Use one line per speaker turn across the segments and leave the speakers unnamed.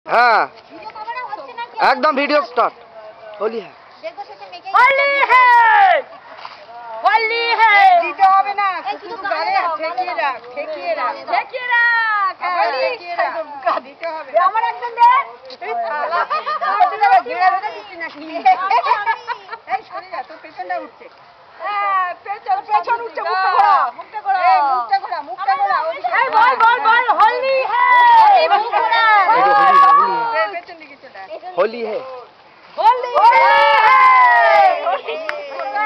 हाँ एकदम video start. Holi है,
होली है, होली है।
जीतो হবে না কিছু গালে ঠেকিয়ে রাখ ঠেকিয়ে রাখ
ঠেকিয়ে রাখ
ঠেকিয়ে রাখ দিতে হবে
আমার একজন দে
এই শালা তোরা ঘেরা ধরে দিছিস নাকি এই সরে যা তো পেছনটা উঠছে পেছন উঠছে মুখটা ঘোরা এই মুখটা ঘোরা
এই বল होली है
পেছন দিকে চলে
होली है,
होली है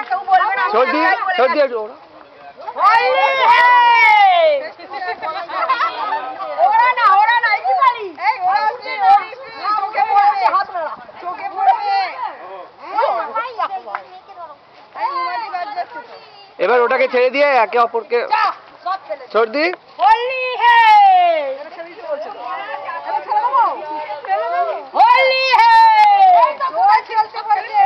কেউ বলবে না
छोड़ दिए
होली है ওরা না কি বলি
এই ওরা উঠছে চোখে পড়বে চোখে পড়বে এই নিমাদি বাজ যাচ্ছে তো
এবার ওটাকে ছেড়ে দিয়ে একে অপরকে
সব ফেলে
छोड़ दी।
होली है होली है
ওরা খেলতে পারছে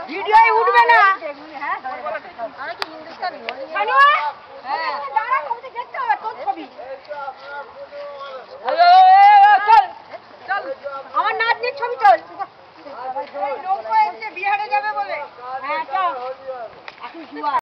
वीडियो उठবে না